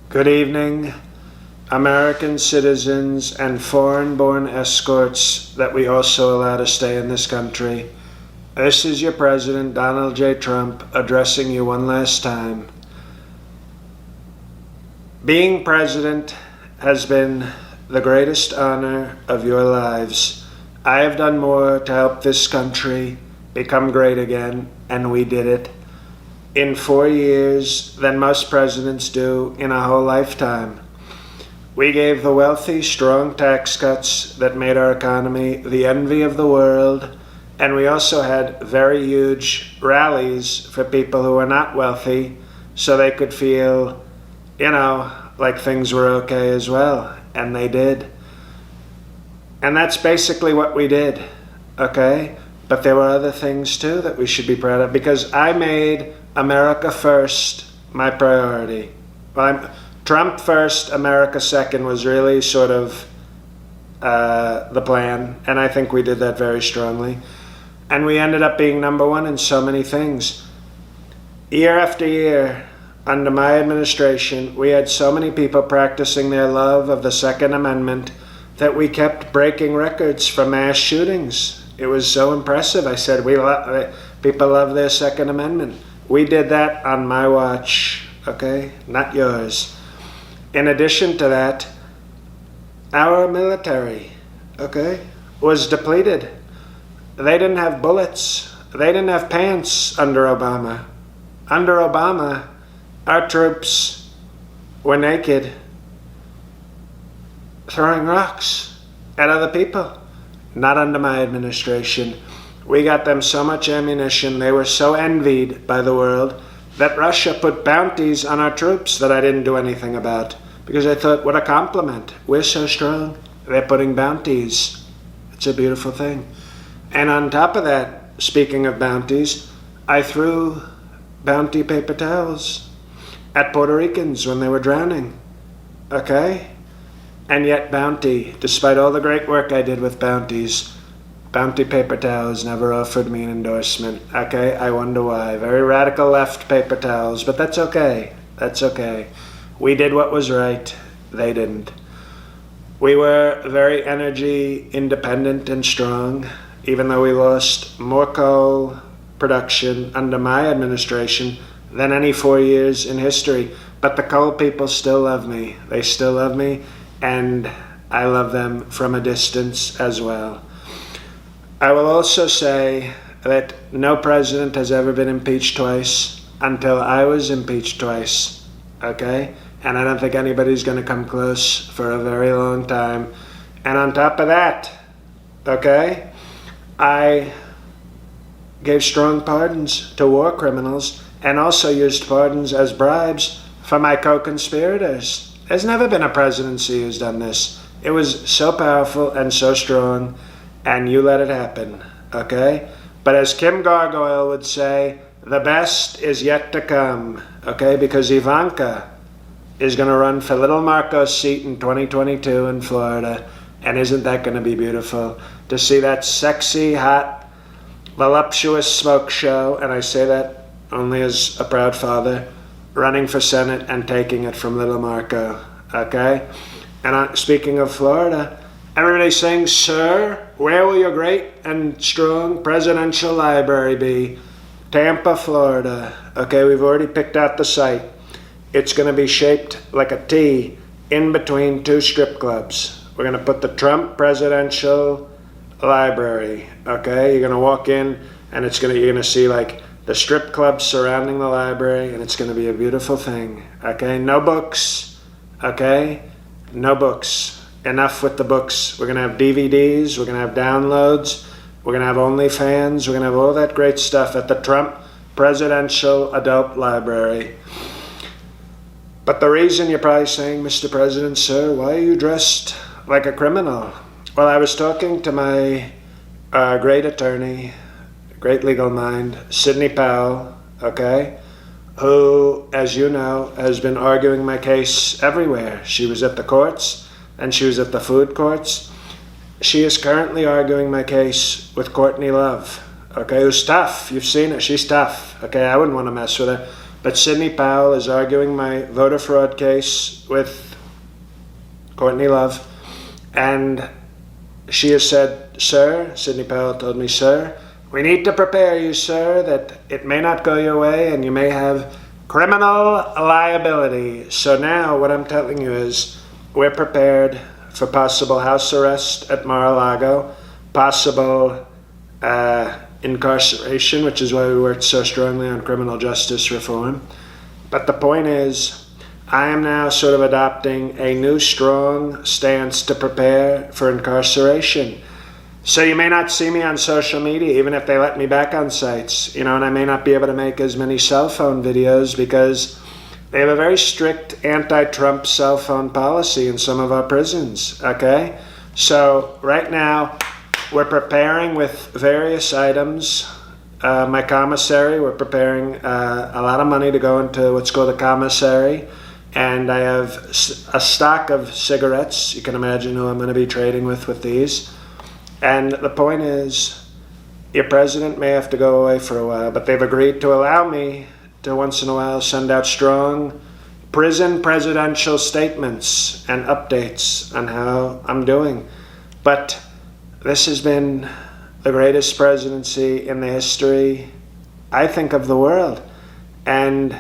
Good evening, American citizens and foreign-born escorts that we also allow to stay in this country. This is your President, Donald J. Trump, addressing you one last time. Being president has been the greatest honor of your lives. I have done more to help this country become great again, and we did it in 4 years than most presidents do in a whole lifetime. We gave the wealthy strong tax cuts that made our economy the envy of the world, and we also had very huge rallies for people who were not wealthy so they could feel, like things were okay as well, and they did. And that's basically what we did, okay? But there were other things too that we should be proud of, because I made America first my priority. Trump first, America second was really sort of the plan, and I think we did that very strongly. And we ended up being number one in so many things. Year after year, under my administration, we had so many people practicing their love of the Second Amendment that we kept breaking records for mass shootings. It was so impressive. I said, people love their Second Amendment. We did that on my watch, okay? Not yours. In addition to that, our military, okay, was depleted. They didn't have bullets. They didn't have pants under Obama. Under Obama, our troops were naked, throwing rocks at other people. Not under my administration. We got them so much ammunition, they were so envied by the world, that Russia put bounties on our troops that I didn't do anything about. Because I thought, what a compliment. We're so strong. They're putting bounties. It's a beautiful thing. And on top of that, speaking of bounties, I threw bounty paper towels at Puerto Ricans when they were drowning. Okay? And yet bounty, despite all the great work I did with bounties, bounty paper towels never offered me an endorsement. Okay, I wonder why. Very radical left paper towels, but that's okay. That's okay. We did what was right. They didn't. We were very energy independent and strong, even though we lost more coal production under my administration than any 4 years in history. But the coal people still love me. They still love me, and I love them from a distance as well. I will also say that no president has ever been impeached twice until I was impeached twice, okay? And I don't think anybody's going to come close for a very long time. And on top of that, okay, I gave strong pardons to war criminals and also used pardons as bribes for my co-conspirators. There's never been a presidency who's done this. It was so powerful and so strong, and you let it happen, okay? But as Kim Gargoyle would say, the best is yet to come, okay? Because Ivanka is going to run for little Marco's seat in 2022 in Florida, and isn't that going to be beautiful? To see that sexy, hot, voluptuous smoke show, and I say that only as a proud father, running for Senate and taking it from little Marco, okay? And speaking of Florida, everybody's saying, sir, where will your great and strong presidential library be? Tampa, Florida. Okay, we've already picked out the site. It's going to be shaped like a T in between two strip clubs. We're going to put the Trump Presidential Library. Okay, you're going to walk in, and you're going to see like the strip clubs surrounding the library, and it's going to be a beautiful thing. Okay, no books. Okay, no books. Enough with the books. We're going to have DVDs, we're going to have downloads, we're going to have OnlyFans, we're going to have all that great stuff at the Trump Presidential Adult Library. But the reason you're probably saying, Mr. President, sir, why are you dressed like a criminal? Well, I was talking to my great attorney, great legal mind, Sidney Powell, okay, who, as you know, has been arguing my case everywhere. She was at the courts, and she was at the food courts. She is currently arguing my case with Courtney Love, okay, who's tough. You've seen her. She's tough, okay? I wouldn't want to mess with her. But Sidney Powell is arguing my voter fraud case with Courtney Love, and she has said, "Sir," Sidney Powell told me, "Sir, we need to prepare you, sir, that it may not go your way and you may have criminal liability." So now what I'm telling you is we're prepared for possible house arrest at Mar-a-Lago, possible incarceration, which is why we worked so strongly on criminal justice reform. But the point is, I am now sort of adopting a new strong stance to prepare for incarceration. So you may not see me on social media, even if they let me back on sites, and I may not be able to make as many cell phone videos because they have a very strict anti-Trump cell phone policy in some of our prisons, okay? So right now, we're preparing with various items. My commissary, we're preparing a lot of money to go into what's called a commissary. And I have a stock of cigarettes. You can imagine who I'm going to be trading with these. And the point is, your president may have to go away for a while, but they've agreed to allow me to once in a while send out strong prison presidential statements and updates on how I'm doing. But this has been the greatest presidency in the history, I think, of the world. And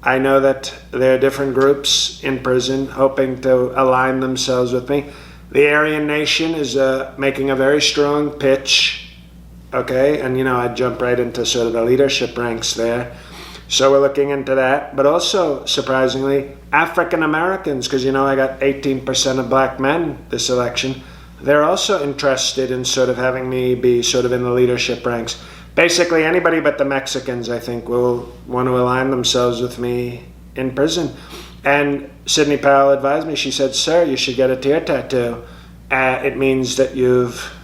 I know that there are different groups in prison hoping to align themselves with me. The Aryan Nation is making a very strong pitch, okay? And, I'd jump right into sort of the leadership ranks there. So we're looking into that. But also, surprisingly, African Americans, because, I got 18% of black men this election. They're also interested in sort of having me be sort of in the leadership ranks. Basically, anybody but the Mexicans, I think, will want to align themselves with me in prison. And Sidney Powell advised me, she said, "Sir, you should get a tear tattoo. It means that you've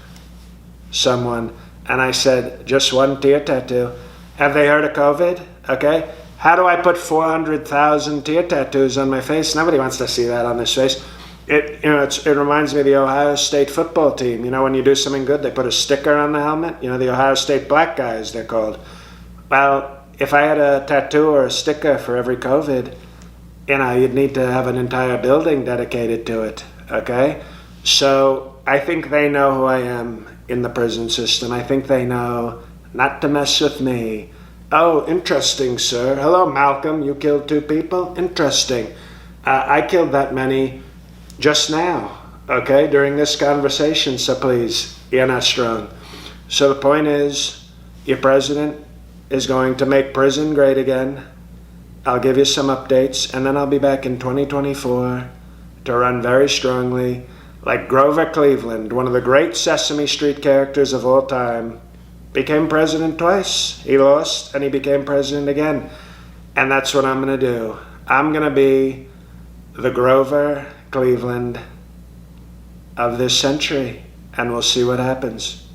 someone." And I said, "Just one tear tattoo." Have they heard of COVID? Okay. How do I put 400,000 tear tattoos on my face? Nobody wants to see that on this face. It reminds me of the Ohio State football team. When you do something good, they put a sticker on the helmet. The Ohio State black guys, they're called. Well, if I had a tattoo or a sticker for every COVID, you'd need to have an entire building dedicated to it, okay? So I think they know who I am in the prison system. I think they know not to mess with me. "Oh, interesting, sir. Hello, Malcolm. You killed 2 people? Interesting. I killed that many just now, okay, during this conversation, so please, you're not strong." So the point is, your president is going to make prison great again. I'll give you some updates, and then I'll be back in 2024 to run very strongly, like Grover Cleveland, one of the great Sesame Street characters of all time, became president twice. He lost, and he became president again. And that's what I'm going to do. I'm going to be the Grover Cleveland of this century, and we'll see what happens.